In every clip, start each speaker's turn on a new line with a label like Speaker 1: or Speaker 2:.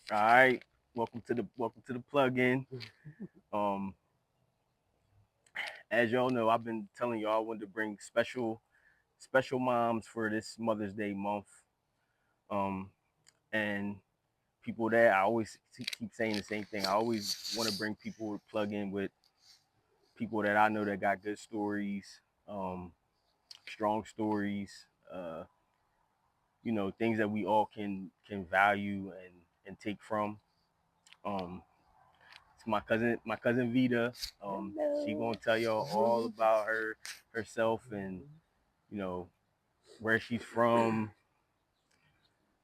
Speaker 1: All right, welcome to the plug-in. Um, as y'all know, I've been telling y'all I wanted to bring special moms for this Mother's Day month. Um, and people that I always keep saying the same thing. I always want to bring people to plug in with people that I know that got good stories, um, strong stories. Things that we all can value and take from. Um, It's my cousin Vita. She
Speaker 2: Hello.
Speaker 1: gonna tell y'all all about herself and you know where she's from.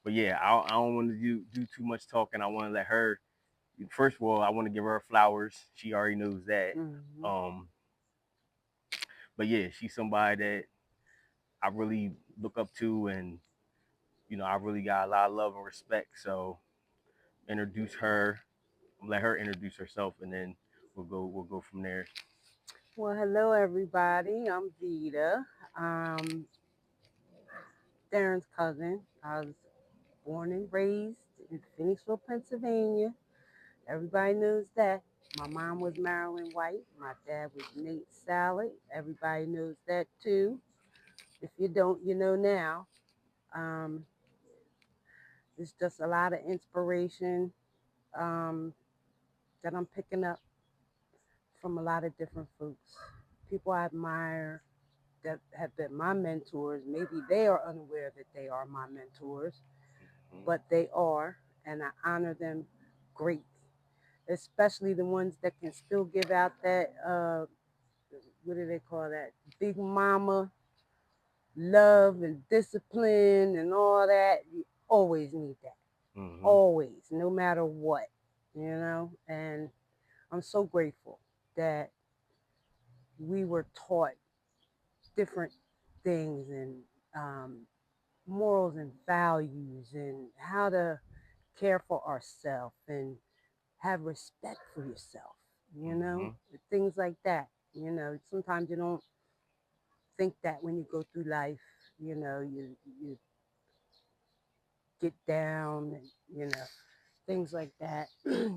Speaker 1: But yeah, I don't want to do too much talking. I want to let her. First of all, I want to give her flowers. She already knows that.
Speaker 2: Mm-hmm.
Speaker 1: Um, but yeah, she's somebody that I really look up to, and I really got a lot of love and respect. So introduce her, let her introduce herself, and then we'll go from there.
Speaker 2: Well, hello everybody. I'm Vita. Um, Darren's cousin. I was born and raised in Phoenixville, Pennsylvania. Everybody knows that. My mom was Marilyn White. My dad was Nate Salad. Everybody knows that too. If you don't, you know now. Um, it's just a lot of inspiration um, that I'm picking up from a lot of different folks. People I admire that have been my mentors. Maybe they are unaware that they are my mentors,
Speaker 1: Mhm.
Speaker 2: but they are, and I honor them greatly. Especially the ones that can still give out that what do they call that? Big mama love and discipline and all that. You always need that.
Speaker 1: Mhm.
Speaker 2: Always, no matter what, And I'm so grateful that we were taught different things and um, morals and values and how to care for ourselves and have respect for yourself,
Speaker 1: Mhm.
Speaker 2: things like that. Sometimes you don't think that when you go through life, you get down and, things like that.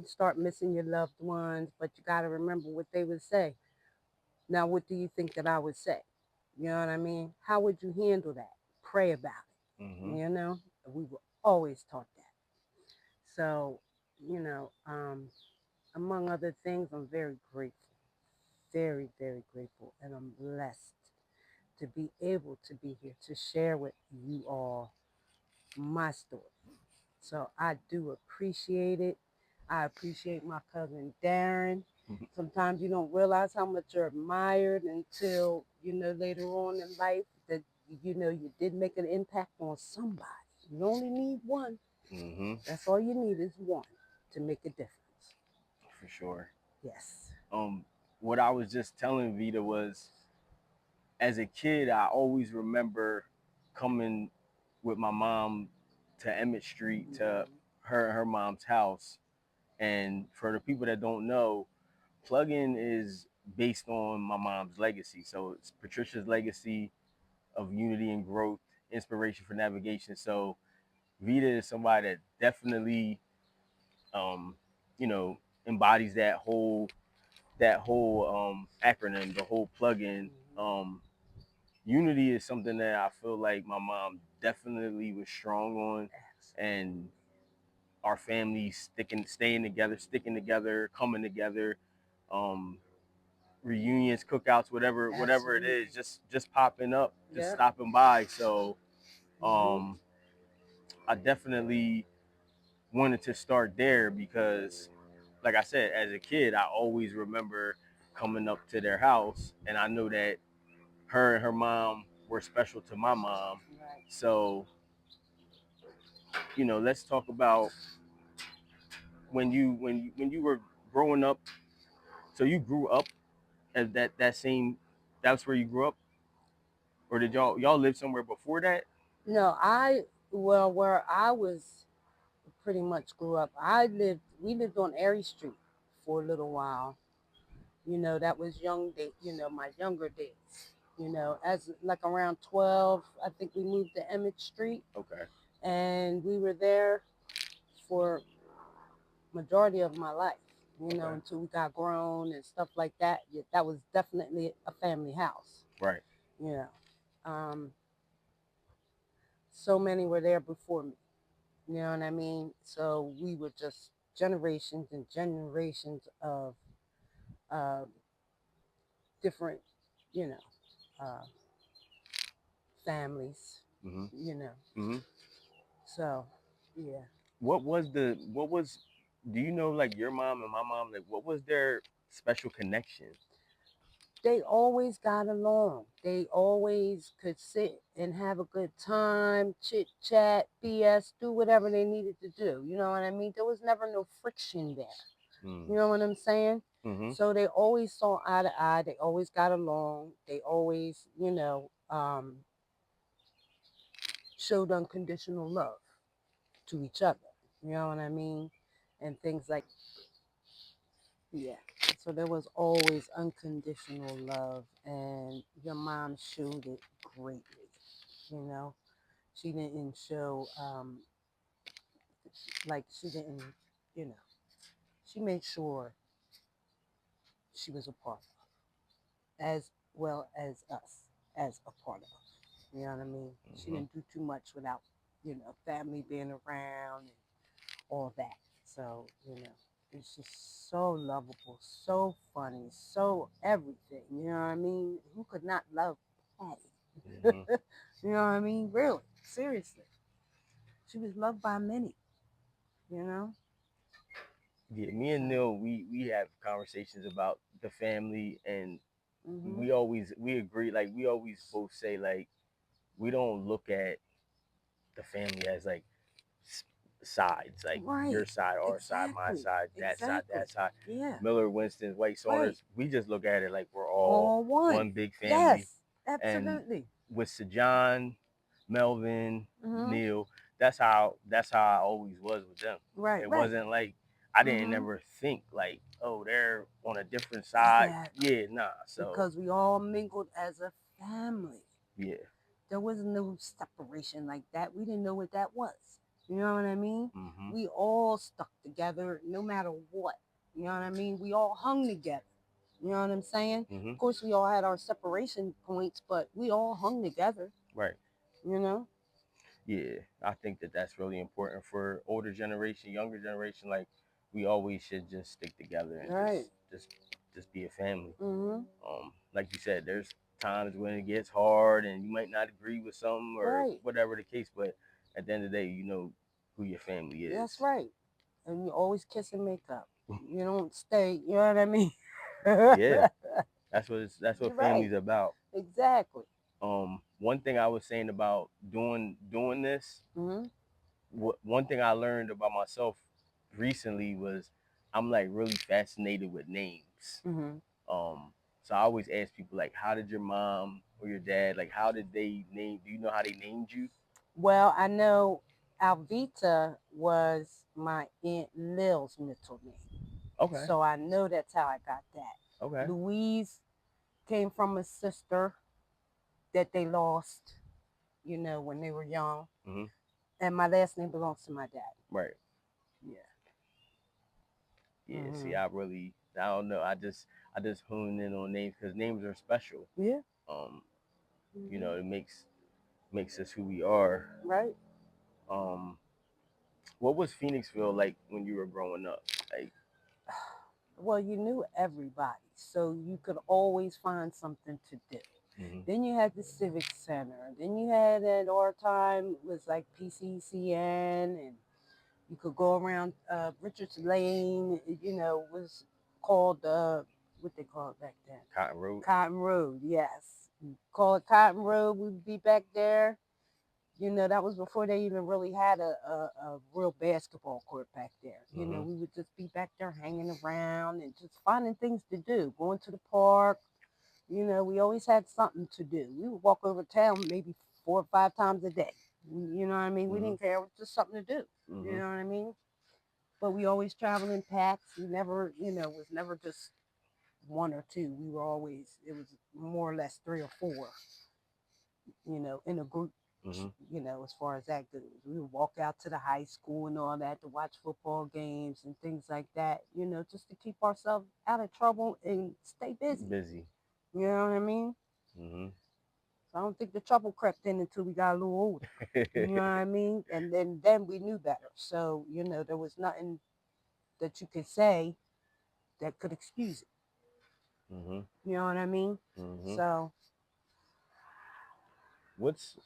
Speaker 2: Start missing your loved ones, but you got to remember what they would say. Now, what do you think that I would say? You know what I mean? How would you handle that? Pray about it.
Speaker 1: Mhm.
Speaker 2: We were always taught that. So, among other things, I'm very grateful, very, very grateful, and I'm blessed to be able to be here to share with you all my story. So I do appreciate it. I appreciate my cousin Darren. Sometimes you don't realize how much you're admired until, later on in life that, you did make an impact on somebody. You only need one.
Speaker 1: Mhm.
Speaker 2: That's all you need is one to make a difference.
Speaker 1: For sure.
Speaker 2: Yes.
Speaker 1: Um, what I was just telling Vita was, as a kid, I always remember coming with my mom to Emmett Street to
Speaker 2: Mhm.
Speaker 1: her mom's house. And for the people that don't know, plug-in is based on my mom's legacy. So it's Patricia's legacy of unity and growth, inspiration for navigation. So Vita is somebody that definitely, um, you know, embodies that whole acronym, the whole plug-in.
Speaker 2: Mhm.
Speaker 1: Unity is something that I feel like my mom definitely was strong on,
Speaker 2: Absolutely.
Speaker 1: and our family staying together, sticking together, coming together, um, reunions, cookouts, whatever it is,
Speaker 2: Absolutely.
Speaker 1: just popping up, just
Speaker 2: Yep.
Speaker 1: stopping by. So
Speaker 2: Mhm.
Speaker 1: um, I definitely wanted to start there because, like I said, as a kid, I always remember coming up to their house, and I know that her and her mom were special to my mom.
Speaker 2: Right.
Speaker 1: So let's talk about when you were growing up. So you grew up at that same. That's where you grew up, or did y'all live somewhere before that?
Speaker 2: No, well, where I was pretty much grew up, we lived on Airy Street for a little while. That was my younger days. As like around 12, I think we moved to Emmett Street
Speaker 1: Okay.
Speaker 2: and we were there for majority of my life,
Speaker 1: Okay.
Speaker 2: until we got grown and stuff like that. Yeah, that was definitely a family house,
Speaker 1: Right.
Speaker 2: you know. So many were there before me, you know what I mean? So we were just generations and generations of uh, different, you know, uh, families,
Speaker 1: Mhm.
Speaker 2: you know.
Speaker 1: Mhm.
Speaker 2: So, yeah.
Speaker 1: What was do you know like your mom and my mom, like what was their special connection?
Speaker 2: They always got along. They always could sit and have a good time, chit chat, BS, do whatever they needed to do. You know what I mean? There was never no friction there.
Speaker 1: Mm.
Speaker 2: You know what I'm saying?
Speaker 1: Mhm.
Speaker 2: So they always saw eye to eye. They always got along. They always, showed unconditional love to each other. You know what I mean? And things like, yeah. So there was always unconditional love, and your mom showed it greatly. You know, she didn't show, like, she didn't, you know, she made sure she was a part of, as well as us as a part of. You know what I mean? She
Speaker 1: Mhm.
Speaker 2: didn't do too much without, family being around and all that. So, it's just so lovable, so funny, so everything. You know what I mean? Who could not love Patty?
Speaker 1: Mhm.
Speaker 2: You know what I mean? Really, seriously. She was loved by many, you know?
Speaker 1: Yeah, me and
Speaker 2: So,
Speaker 1: Neil, we have conversations about the family, and
Speaker 2: hmm
Speaker 1: we agree, like we always both say like we don't look at the family as like sides, like
Speaker 2: right.
Speaker 1: your side, our side, my
Speaker 2: Exactly.
Speaker 1: side,
Speaker 2: Exactly.
Speaker 1: that side.
Speaker 2: Yeah.
Speaker 1: Miller, Winston, White
Speaker 2: Right.
Speaker 1: Saunders. We just look at it like we're all
Speaker 2: All one.
Speaker 1: one big family.
Speaker 2: Yes.
Speaker 1: And
Speaker 2: Absolutely.
Speaker 1: with Sajan, Melvin,
Speaker 2: hmm
Speaker 1: Neil, that's how I always was with them.
Speaker 2: Right.
Speaker 1: It
Speaker 2: Right.
Speaker 1: wasn't like I didn't
Speaker 2: hmm
Speaker 1: ever think like, oh, they're on a different side.
Speaker 2: Exactly.
Speaker 1: Yeah, nah. So
Speaker 2: Because we all mingled as a family.
Speaker 1: yeah.
Speaker 2: There was no separation like that. We didn't know what that was. You know what I mean?
Speaker 1: Mm-hmm.
Speaker 2: We all stuck together no matter what. You know what I mean? We all hung together. You know what I'm saying?
Speaker 1: Mm-hmm.
Speaker 2: Of course, we all had our separation points, but we all hung together,
Speaker 1: Right.
Speaker 2: you know?
Speaker 1: Yeah, I think that that's really important for older generation, younger generation. Like we always should just stick together and
Speaker 2: Right.
Speaker 1: just be a family.
Speaker 2: Mm-hmm.
Speaker 1: Like you said, there's times when it gets hard and you might not agree with something or
Speaker 2: Right.
Speaker 1: whatever the case, but at the end of the day, you know who your family is.
Speaker 2: That's right. And you always kiss and make up. You don't stay, you know what I mean?
Speaker 1: Yeah, that's what
Speaker 2: You're right.
Speaker 1: family's about.
Speaker 2: Exactly.
Speaker 1: One thing I was saying about doing this,
Speaker 2: Mm-hmm.
Speaker 1: one thing I learned about myself recently was I'm like really fascinated with names.
Speaker 2: Mm-hmm.
Speaker 1: Um, so I always ask people like, how did your mom or your dad, like, how did they name? Do you know how they named you?
Speaker 2: Well, I know Alvita was my Aunt Lil's middle name.
Speaker 1: Okay,
Speaker 2: So I know that's how I got that.
Speaker 1: okay.
Speaker 2: Louise came from a sister that they lost, when they were young.
Speaker 1: Hmm.
Speaker 2: And my last name belongs to my dad.
Speaker 1: Right.
Speaker 2: Yeah.
Speaker 1: Yeah. See,
Speaker 2: hmm
Speaker 1: I don't know. I just hone in on names because names are special.
Speaker 2: Yeah.
Speaker 1: Um,
Speaker 2: hmm
Speaker 1: it makes us who we are.
Speaker 2: Right.
Speaker 1: Um, what was Phoenixville like when you were growing up? Like,
Speaker 2: Well, you knew everybody, so you could always find something to do.
Speaker 1: hmm
Speaker 2: Then you had the Civic Center. Then you had at our time it was like PCCN, and you could go around Richards Lane. Was called what they call it back then,
Speaker 1: Cotton Road.
Speaker 2: Cotton Road. Yes, call it Cotton Road. We would be back there. That was before they even really had a real basketball court back there.
Speaker 1: Hmm.
Speaker 2: We would just be back there hanging around and just finding things to do, going to the park. We always had something to do. We would walk over town maybe 4 or 5 times a day. You know what I mean? We
Speaker 1: Hmm.
Speaker 2: didn't care. It was just something to do. You
Speaker 1: Hmm.
Speaker 2: know what I mean? But we always traveled in packs. We never, was never just one or two. It was more or less three or four, in a group. You know, as far as that goes, we would walk out to the high school and all that to watch football games and things like that. You know, just to keep ourselves out of trouble and stay busy.
Speaker 1: Busy.
Speaker 2: You know what I mean?
Speaker 1: Hmm.
Speaker 2: So I don't think the trouble crept in until we got a little older. You know what I mean? And then we knew better. So you know, there was nothing that you could say that could excuse it.
Speaker 1: Hmm.
Speaker 2: You know what I mean?
Speaker 1: Hmm.
Speaker 2: So
Speaker 1: What's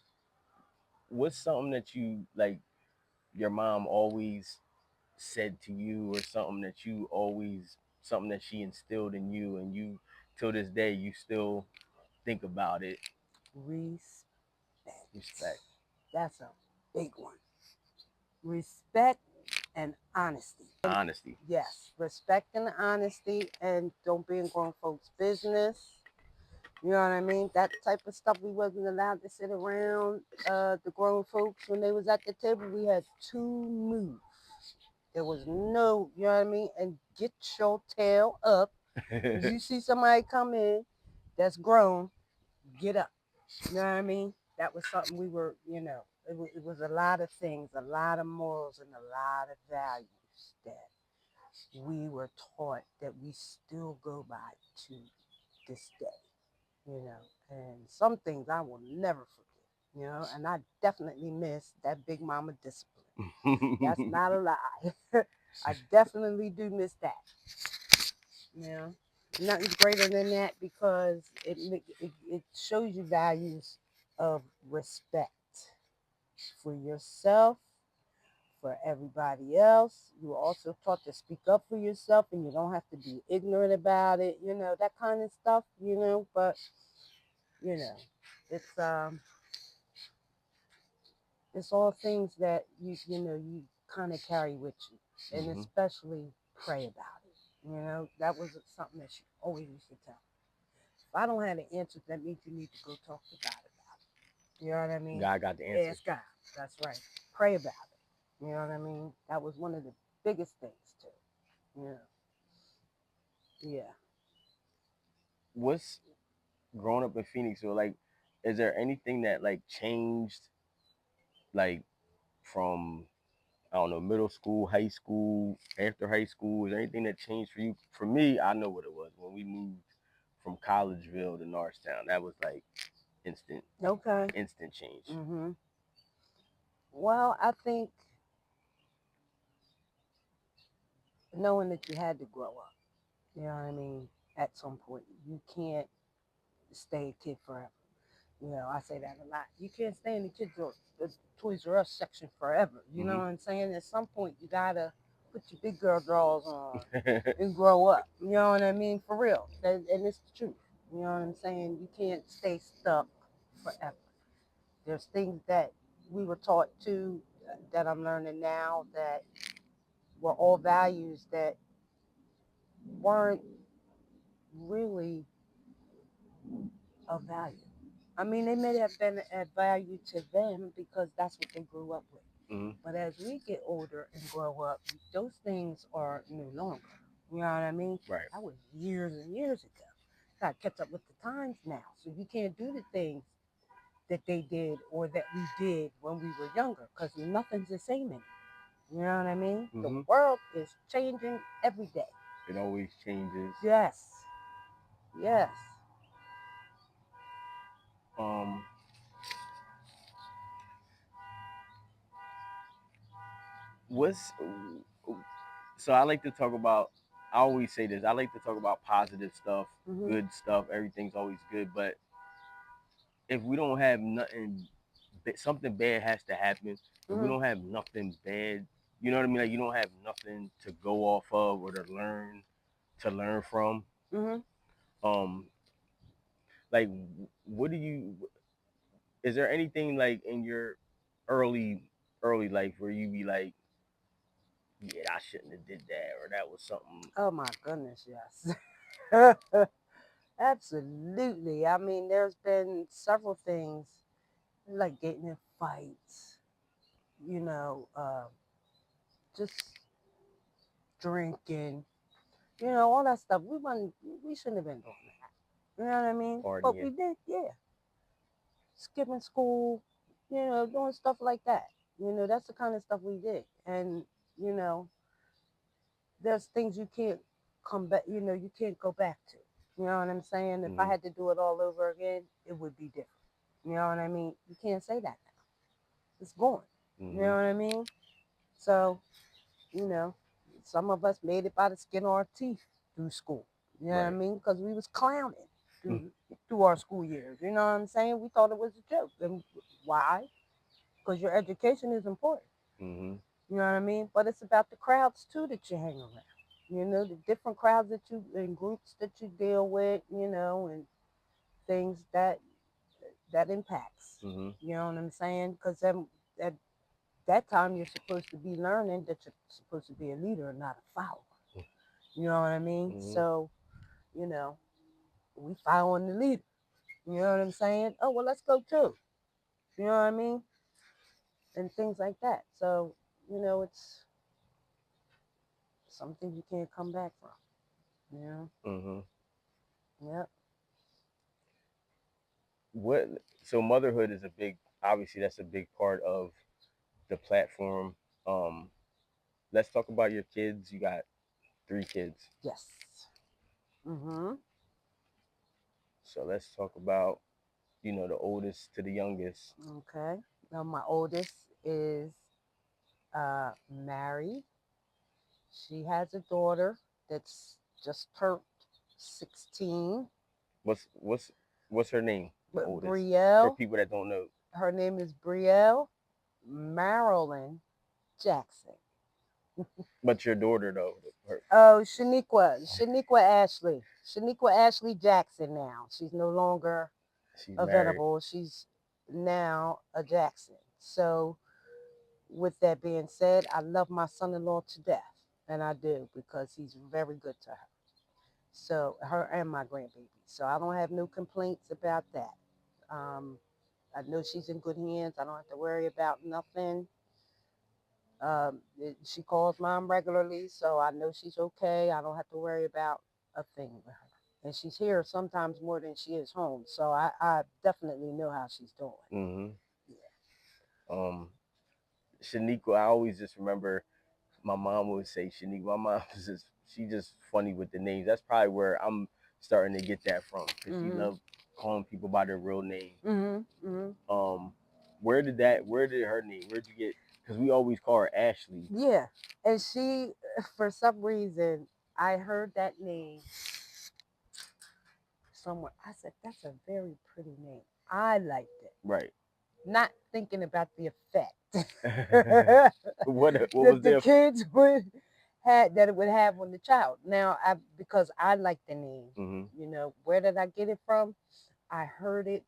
Speaker 1: what's something that you like your mom always said to you, or something that you always something that she instilled in you, and you till this day you still think about it?
Speaker 2: respect.
Speaker 1: Respect.
Speaker 2: That's a big one. Respect and honesty. And
Speaker 1: Honesty.
Speaker 2: yes, respect and honesty, and don't be in grown folks' business. You know what I mean? That type of stuff we wasn't allowed to sit around the grown folks when they was at the table. We had to move. There was no, you know what I mean? And get your tail up. If you see somebody come in that's grown, get up. You know what I mean? That was something we were, you know, it was a lot of things, a lot of morals, and a lot of values that we were taught that we still go by to this day, you know. And some things I will never forget, you know, and I definitely miss that big mama discipline. That's not a lie. I definitely do miss that, you know. Nothing's greater than that because it shows you values of respect for yourself, for everybody else. You are also taught to speak up for yourself and you don't have to be ignorant about it, you know, that kind of stuff, you know, but you know, it's it's all things that you know you kind of carry with you, and
Speaker 1: Hmm.
Speaker 2: especially pray about it. You know, that was something that she always used to tell me. If I don't have the answers, that means you need to go talk to God about it. You know what I mean?
Speaker 1: God got the answers.
Speaker 2: Ask God. That's right. Pray about it. You know what I mean? That was one of the biggest things too. You know. Yeah.
Speaker 1: What's growing up in Phoenixville like? Is there anything that like changed, like from I don't know, middle school, high school, after high school? Is there anything that changed for you? For me, I know what it was when we moved from Collegeville to Norristown. That was like instant,
Speaker 2: Okay.
Speaker 1: instant change.
Speaker 2: Mhm. Well, I think knowing that you had to grow up. You know what I mean? At some point, you can't stay a kid forever. You know, I say that a lot. You can't stay in the Toys R Us section forever. You know
Speaker 1: Hmm.
Speaker 2: what I'm saying? At some point, you gotta put your big girl drawers on and grow up. You know what I mean? For real. And it's the truth. You know what I'm saying? You can't stay stuck forever. There's things that we were taught to that I'm learning now that were all values that weren't really of value. I mean, they may have been of value to them because that's what they grew up with.
Speaker 1: Hmm.
Speaker 2: But as we get older and grow up, those things are no longer. You know what I mean?
Speaker 1: Right.
Speaker 2: That was years and years ago. Got to catch up with the times now. So you can't do the things that they did or that we did when we were younger because nothing's the same anymore. You know what I mean? The
Speaker 1: Hmm.
Speaker 2: world is changing every day.
Speaker 1: It always changes.
Speaker 2: Yes. Yes.
Speaker 1: Um, what's so I like to talk about. I always say this. I like to talk about positive stuff,
Speaker 2: Hmm.
Speaker 1: good stuff. Everything's always good. But if we don't have nothing, something bad has to happen. If we
Speaker 2: Hmm.
Speaker 1: don't have nothing bad, you know what I mean? Like you don't have nothing to go off of or to learn from.
Speaker 2: Hmm.
Speaker 1: Um, like what do you? Is there anything like in your early early life where you be like, yeah, I shouldn't have did that, or that was something.
Speaker 2: Oh my goodness, yes. Absolutely. I mean, there's been several things like getting in fights, you know, just drinking, you know, all that stuff. We shouldn't have been doing that. You know what I mean? But
Speaker 1: Partying.
Speaker 2: we did, yeah. Skipping school, doing stuff like that. That's the kind of stuff we did. And, you know, there's things you can't come back, you can't go back to. You know what I'm saying? If I
Speaker 1: Mhm.
Speaker 2: had to do it all over again, it would be different. You know what I mean? You can't say that now. It's gone. You know
Speaker 1: Mhm.
Speaker 2: what I mean? So, you know, some of us made it by the skin of our teeth through school. You know what I
Speaker 1: Right.
Speaker 2: mean? Because we was clowning
Speaker 1: Mm.
Speaker 2: through our school years. You know what I'm saying? We thought it was a joke. And why? Because your education is important.
Speaker 1: Mhm.
Speaker 2: You know what I mean? But it's about the crowds too that you hang around. The different crowds that you and groups that you deal with, and things that impacts.
Speaker 1: Mhm.
Speaker 2: You know what I'm saying? Because at that time you're supposed to be learning that you're supposed to be a leader and not a follower. You know what I mean?
Speaker 1: Mhm.
Speaker 2: So, you know, we following the leader. You know what I'm saying? Oh well, let's go too. You know what I mean? And things like that. So, it's something you can't come back from. You know?
Speaker 1: Mhm.
Speaker 2: Yep.
Speaker 1: What? So motherhood is a big. Obviously, that's a big part of the platform. Um, let's talk about your kids. You got 3 kids.
Speaker 2: Yes. Mm-hmm.
Speaker 1: So let's talk about the oldest to the youngest.
Speaker 2: Okay. Now my oldest is married. She has a daughter that's just turned 16.
Speaker 1: What's her name? The
Speaker 2: But
Speaker 1: oldest. For
Speaker 2: Brielle,
Speaker 1: people that don't know.
Speaker 2: her name is Brielle Marilyn Jackson.
Speaker 1: But your daughter though. Her.
Speaker 2: Oh, Shaniqua Ashley. Shaniqua Ashley Jackson now. She's no longer
Speaker 1: She's
Speaker 2: a
Speaker 1: married.
Speaker 2: Venable. She's now a Jackson. So, with that being said, I love my son in law to death. And I do because he's very good to her. So, her and my grandbaby. So, I don't have no complaints about that. Um, I know she's in good hands. I don't have to worry about nothing. She calls mom regularly, so I know she's okay. I don't have to worry about a thing with her. And she's here sometimes more than she is home. So I definitely know how she's doing.
Speaker 1: Mm-hmm.
Speaker 2: Yeah.
Speaker 1: Um, Shaniqua, I always just remember my mom would say Shaniqua. My mom was she just funny with the names. That's probably where I'm starting to get that from because she
Speaker 2: Mhm.
Speaker 1: loved calling people by their real name.
Speaker 2: Mhm. Mhm.
Speaker 1: Um, where did her name? Where'd you get? Because we always call her Ashley.
Speaker 2: Yeah. And she, for some reason, I heard that name somewhere. I said, that's a very pretty name. I liked it.
Speaker 1: Right.
Speaker 2: Not thinking about the effect
Speaker 1: What
Speaker 2: that
Speaker 1: was
Speaker 2: the
Speaker 1: there?
Speaker 2: kids would had that it would have on the child. Now, because I like the name,
Speaker 1: Mm-hmm.
Speaker 2: where did I get it from? I heard it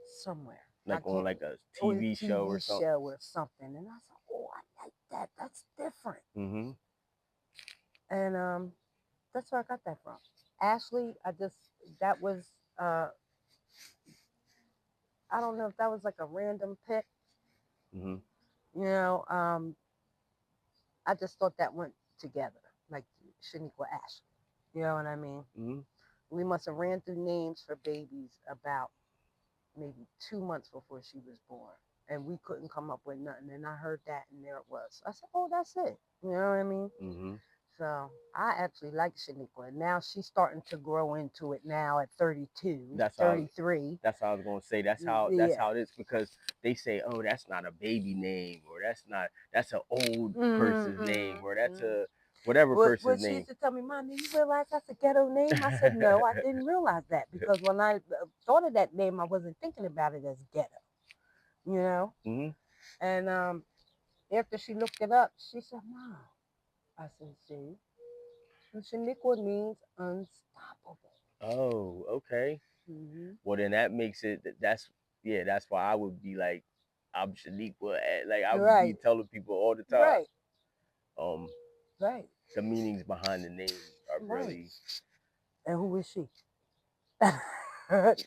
Speaker 2: somewhere. I
Speaker 1: Like on
Speaker 2: can't.
Speaker 1: like a
Speaker 2: Or a
Speaker 1: TV show or
Speaker 2: TV
Speaker 1: something.
Speaker 2: show or something, and I said, "Oh, I like that. That's different."
Speaker 1: Mm-hmm.
Speaker 2: And that's where I got that from. Ashley, that was uh, I don't know if that was like a random pick.
Speaker 1: Mm-hmm.
Speaker 2: You know, I just thought that went together, like Shaniqua Ashley. You know what I mean?
Speaker 1: Mm-hmm.
Speaker 2: We must have ran through names for babies about maybe 2 months before she was born. And we couldn't come up with nothing. And I heard that and there it was. I said, oh, that's it. You know what I mean?
Speaker 1: Mm-hmm.
Speaker 2: So I actually like Shaniqua. Now she's starting to grow into it now at 32,
Speaker 1: That's how
Speaker 2: 33.
Speaker 1: that's how I was gonna say. That's
Speaker 2: Yeah.
Speaker 1: how it is because they say, oh, that's not a baby name, or that's an old
Speaker 2: Mm-hmm,
Speaker 1: person's name, or that's
Speaker 2: mm-hmm.
Speaker 1: a whatever
Speaker 2: But
Speaker 1: person's
Speaker 2: she
Speaker 1: name.
Speaker 2: used to tell me, Mommy, you realize that's a ghetto name? I said, no, I didn't realize that because when I thought of that name, I wasn't thinking about it as ghetto, you know?
Speaker 1: Hmm.
Speaker 2: And after she looked it up, she said, Mom, I said, see, and Shaniqua means unstoppable.
Speaker 1: Oh, okay.
Speaker 2: Mm-hmm.
Speaker 1: Well, then that makes it. That's yeah. That's why I would be like, I'm Shaniqua. Like I would be
Speaker 2: Right,
Speaker 1: telling people all the time.
Speaker 2: right,
Speaker 1: Um,
Speaker 2: right,
Speaker 1: the meanings behind the name are
Speaker 2: right.
Speaker 1: really
Speaker 2: And who is she?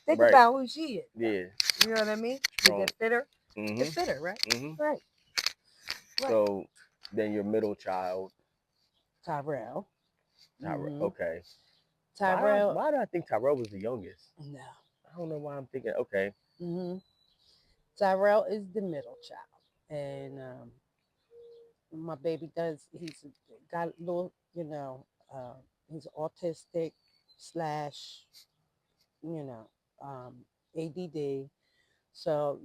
Speaker 2: Think
Speaker 1: right.
Speaker 2: about who she is,
Speaker 1: Yeah,
Speaker 2: though. You know what I mean? Did
Speaker 1: strong.
Speaker 2: that fit her? It
Speaker 1: Mhm.
Speaker 2: fit her, right?
Speaker 1: Mhm.
Speaker 2: Right, right.
Speaker 1: So then your middle child,
Speaker 2: Tyrell.
Speaker 1: Tyrell.
Speaker 2: Mm-hmm.
Speaker 1: Okay.
Speaker 2: Tyrell.
Speaker 1: Why do I think Tyrell was the youngest?
Speaker 2: No.
Speaker 1: I don't know why I'm thinking. Okay.
Speaker 2: Mm-hmm. Tyrell is the middle child, and my baby he's got a little, he's autistic slash, you know, um, ADD. So,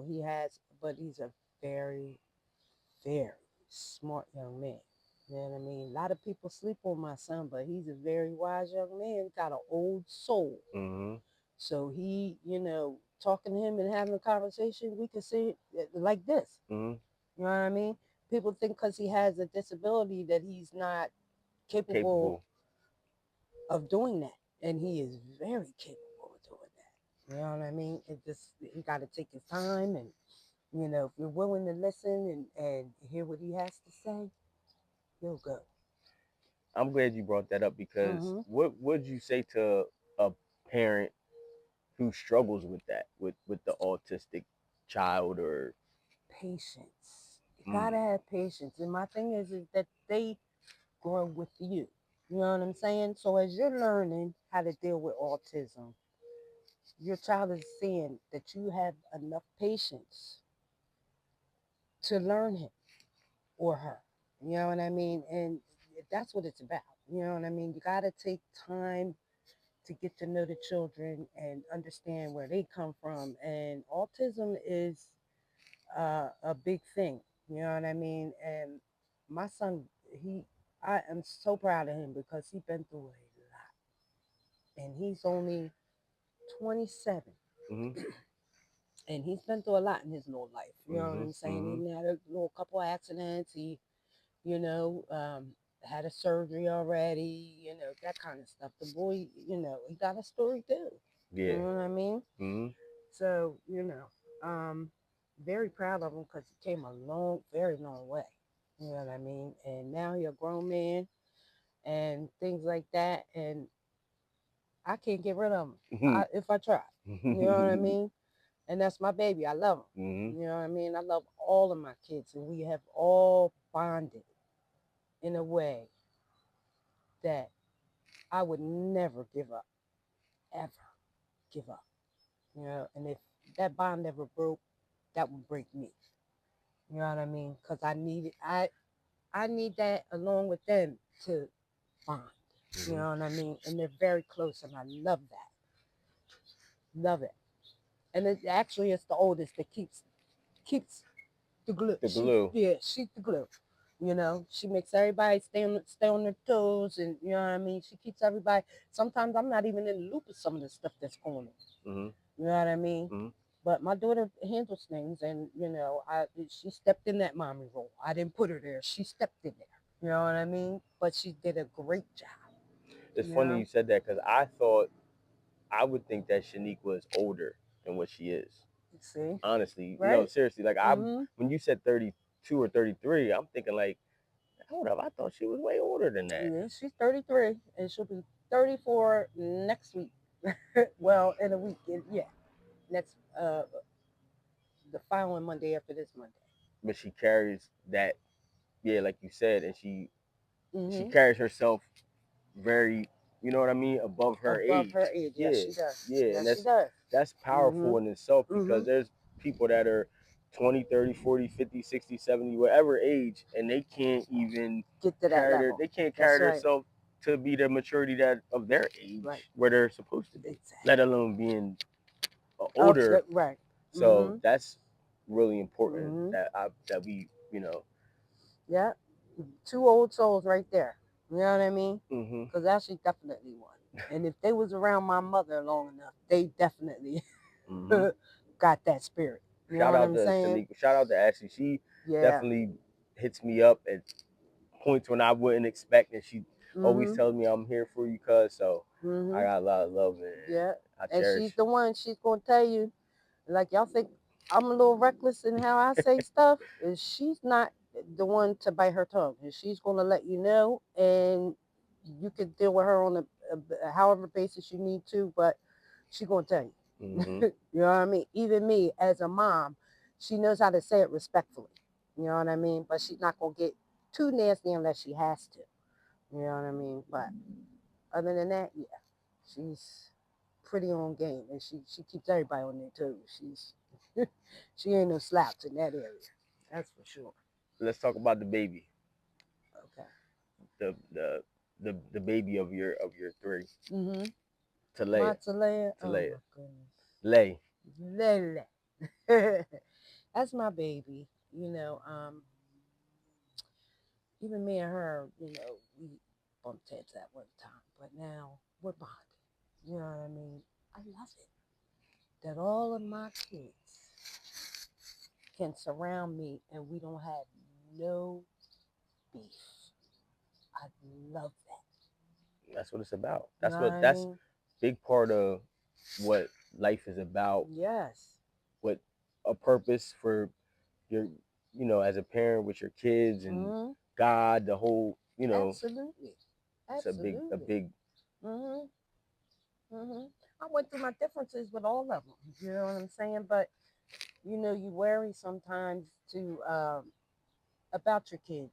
Speaker 2: he has, but he's a very, very smart young man. You know what I mean? A lot of people sleep on my son, but he's a very wise young man. Got an old soul.
Speaker 1: Mm-hmm.
Speaker 2: So he, talking to him and having a conversation, we can see it like this.
Speaker 1: Mm-hmm.
Speaker 2: You know what I mean? People think because he has a disability that he's not capable
Speaker 1: Capable.
Speaker 2: of doing that, and he is very capable of doing that. You know what I mean? It just he got to take his time, and if you're willing to listen and hear what he has to say, you'll go.
Speaker 1: I'm glad you brought that up because
Speaker 2: Mm-hmm.
Speaker 1: what would you say to a parent who struggles with that, with the autistic child or
Speaker 2: Patience. You
Speaker 1: mm,
Speaker 2: gotta have patience, and my thing is that they grow with you. You know what I'm saying? So as you're learning how to deal with autism, your child is seeing that you have enough patience to learn him or her. You know what I mean? And that's what it's about. You know what I mean? You got to take time to get to know the children and understand where they come from. And autism is a big thing. You know what I mean? And my son, I am so proud of him because he's been through a lot. And he's only 27.
Speaker 1: mm-hmm,
Speaker 2: And he's been through a lot in his little life. You know what
Speaker 1: mm-hmm,
Speaker 2: I'm saying?
Speaker 1: mm-hmm,
Speaker 2: He had a little couple accidents. He, you know, um, had a surgery already, that kind of stuff. The boy, he got a story too. You
Speaker 1: yeah,
Speaker 2: know what I mean?
Speaker 1: mm-hmm,
Speaker 2: So, very proud of him because he came a long, very long way. You know what I mean? And now he's a grown man and things like that. And I can't get rid of him if I try. You know what I
Speaker 1: mm-hmm,
Speaker 2: mean? And that's my baby. I love
Speaker 1: mm-hmm.
Speaker 2: him. You know what I mean? I love all of my kids, and we have all bonded in a way that I would never give up, ever give up. And if that bond ever broke, that would break me. You know what I mean? Because I need that along with them to bond. You
Speaker 1: Mm-hmm.
Speaker 2: know what I mean? And they're very close, and I love that. Love it. And actually, it's the oldest that keeps the glue.
Speaker 1: The glue.
Speaker 2: She's the glue. She makes everybody stay on their toes, and you know what I mean. She keeps everybody. Sometimes I'm not even in the loop of some of the stuff that's going on.
Speaker 1: Mm-hmm,
Speaker 2: You know what I mean?
Speaker 1: mm-hmm.
Speaker 2: But my daughter handles things, and she stepped in that mommy role. I didn't put her there; she stepped in there. You know what I mean? But she did a great job.
Speaker 1: It's
Speaker 2: You
Speaker 1: funny
Speaker 2: know?
Speaker 1: you said that because I thought I would think that Shanique was older than what she is.
Speaker 2: See,
Speaker 1: Honestly, no,
Speaker 2: right?
Speaker 1: seriously. Like
Speaker 2: Mm-hmm.
Speaker 1: when you said 32 or 33, I'm thinking like, hold up, I thought she was way older than that.
Speaker 2: Yeah, she's 33, and she'll be 34 next week. Well, in a week, yeah, next the following Monday after this Monday.
Speaker 1: But she carries that, yeah, like you said, and she
Speaker 2: Mm-hmm.
Speaker 1: carries herself very, you know what I mean, above her
Speaker 2: Above
Speaker 1: age.
Speaker 2: her age, yes,
Speaker 1: Yeah,
Speaker 2: she does.
Speaker 1: yeah, and
Speaker 2: Yes, she does.
Speaker 1: that's
Speaker 2: Mm-hmm.
Speaker 1: powerful in itself
Speaker 2: Mm-hmm.
Speaker 1: because there's people that are 20, 30, 40, 50, 60, 70, whatever age, and they can't even
Speaker 2: Get to that level.
Speaker 1: they can't carry
Speaker 2: That's right.
Speaker 1: themselves to be the maturity that of their
Speaker 2: Right.
Speaker 1: age where they're supposed to be, let
Speaker 2: Exactly.
Speaker 1: alone being older.
Speaker 2: Right.
Speaker 1: So
Speaker 2: Mm-hmm.
Speaker 1: that's really important
Speaker 2: Mm-hmm.
Speaker 1: that we, you know.
Speaker 2: Yeah. Two old souls right there. You know what I mean?
Speaker 1: Hmm.
Speaker 2: Because actually, definitely one. And if they was around my mother long enough, they definitely
Speaker 1: Hmm.
Speaker 2: got that spirit. You know
Speaker 1: Shout
Speaker 2: what
Speaker 1: out
Speaker 2: I'm
Speaker 1: to
Speaker 2: saying?
Speaker 1: Shanika. Shout out to Ashley. She
Speaker 2: Yeah.
Speaker 1: definitely hits me up at points when I wouldn't expect, and she always
Speaker 2: Mm-hmm.
Speaker 1: tells me I'm here for you, cuz. So I
Speaker 2: Mm-hmm.
Speaker 1: got a lot of love, and
Speaker 2: Yeah.
Speaker 1: I
Speaker 2: And she's
Speaker 1: cherish.
Speaker 2: the one, she's gonna tell you, like y'all think I'm a little reckless in how I say stuff. And she's not the one to bite her tongue. And she's gonna let you know, and you can deal with her on a however basis you need to, but she's gonna tell you.
Speaker 1: Hmm.
Speaker 2: You know what I mean? Even me as a mom, she knows how to say it respectfully. You know what I mean? But she's not gonna get too nasty unless she has to. You know what I mean? But other than that, yeah, she's pretty on game, and she keeps everybody on their toes. She's She ain't no slouch in that area. That's for sure.
Speaker 1: Let's talk about the baby,
Speaker 2: Okay.
Speaker 1: the the the baby of your three,
Speaker 2: Mm-hmm.
Speaker 1: Talea.
Speaker 2: Mozzarella. Oh
Speaker 1: Talea.
Speaker 2: my goodness.
Speaker 1: Lay.
Speaker 2: Lele. That's my baby. Even me and her, we bumped heads at one time, but now we're bonded. You know what I mean? I love it that all of my kids can surround me and we don't have no beef. I love that.
Speaker 1: That's what it's about.
Speaker 2: You know what I
Speaker 1: That's
Speaker 2: mean?
Speaker 1: big part of what life is about.
Speaker 2: Yes.
Speaker 1: What a purpose for your, as a parent with your kids and
Speaker 2: Mm-hmm.
Speaker 1: God, the whole,
Speaker 2: Absolutely.
Speaker 1: it's a
Speaker 2: Absolutely.
Speaker 1: big.
Speaker 2: Mm-hmm. Mm-hmm. I went through my differences with all of them. You know what I'm saying? But you worry sometimes to about your kids.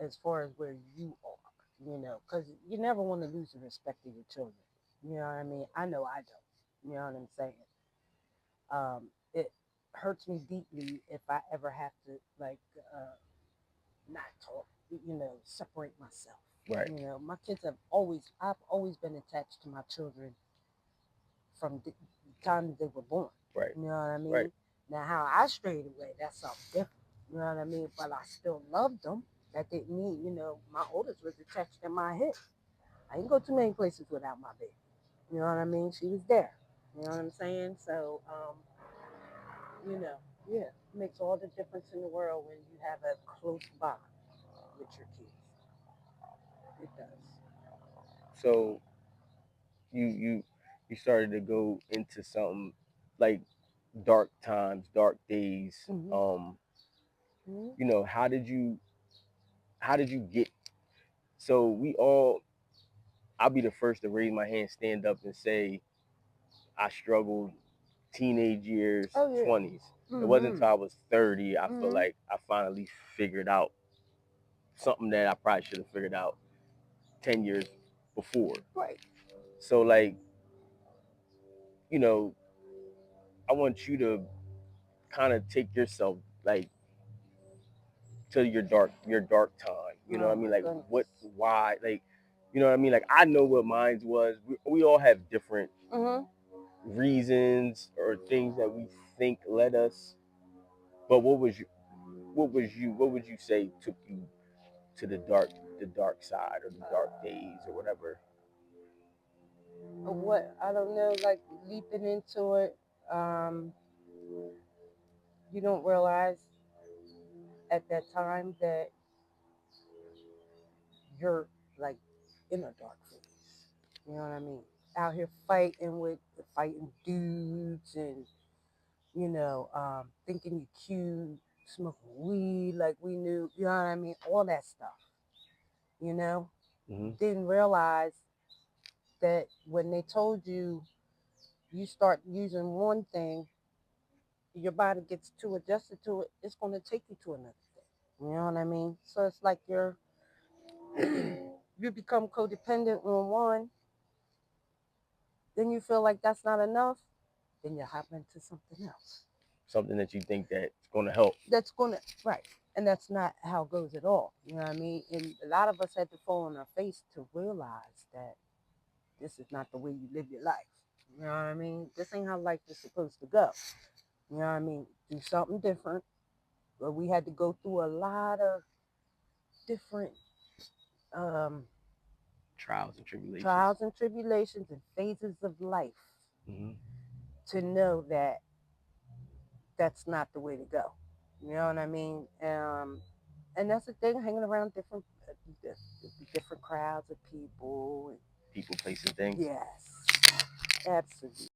Speaker 2: As far as where you are. Because you never want to lose the respect of your children. You know what I mean? I know I don't. You know what I'm saying? It hurts me deeply if I ever have to like not talk. Separate myself.
Speaker 1: Right.
Speaker 2: My kids I've always been attached to my children from the time they were born.
Speaker 1: Right.
Speaker 2: You know what I mean?
Speaker 1: Right.
Speaker 2: Now, how I strayed away, that's something different. You know what I mean? But I still loved them. That didn't mean, my oldest was attached to my hip. I didn't go too many places without my baby. You know what I mean? She was there. You know what I'm saying? So, yeah, it makes all the difference in the world when you have a close bond with your kids. It does.
Speaker 1: So you you started to go into something like dark times, dark days.
Speaker 2: Mm-hmm. Mm-hmm.
Speaker 1: How did you get? So we all. I'll be the first to raise my hand, stand up, and say I struggled teenage years,
Speaker 2: Oh, yeah.
Speaker 1: 20s. It wasn't
Speaker 2: Mm-hmm.
Speaker 1: until I was 30 I feel
Speaker 2: Mm-hmm.
Speaker 1: like I finally figured out something that I probably should have figured out 10 years before.
Speaker 2: Right.
Speaker 1: So like, you know, I want you to kind of take yourself like to your dark time. You know what
Speaker 2: Oh,
Speaker 1: I mean?
Speaker 2: my
Speaker 1: Like what
Speaker 2: goodness.
Speaker 1: why like you know what I mean? Like I know what mine was. We all have different
Speaker 2: Mm-hmm.
Speaker 1: reasons or things that we think led us. But what would you say took you to the dark side or the dark days or whatever?
Speaker 2: What I don't know, like leaping into it, um, you don't realize at that time that you're like in a dark phase. You know what I mean? Out here fighting dudes and thinking you cute, smoking weed like we knew. You know what I mean? All that stuff. You know,
Speaker 1: Mm-hmm.
Speaker 2: didn't realize that when they told you you start using one thing, your body gets too adjusted to it, it's going to take you to another thing. You know what I mean? So it's like you become codependent on one, then you feel like that's not enough, then you hop into something else.
Speaker 1: Something that you think that's going to help.
Speaker 2: That's going to, right. And that's not how it goes at all. You know what I mean? And a lot of us had to fall on our face to realize that this is not the way you live your life. You know what I mean? This ain't how life is supposed to go. You know what I mean? Do something different. But we had to go through a lot of different um,
Speaker 1: Trials and tribulations.
Speaker 2: trials and tribulations and phases of life
Speaker 1: Mm-hmm.
Speaker 2: to know that that's not the way to go. You know what I mean? And that's the thing, hanging around different crowds of people.
Speaker 1: People, places, things.
Speaker 2: Yes, absolutely.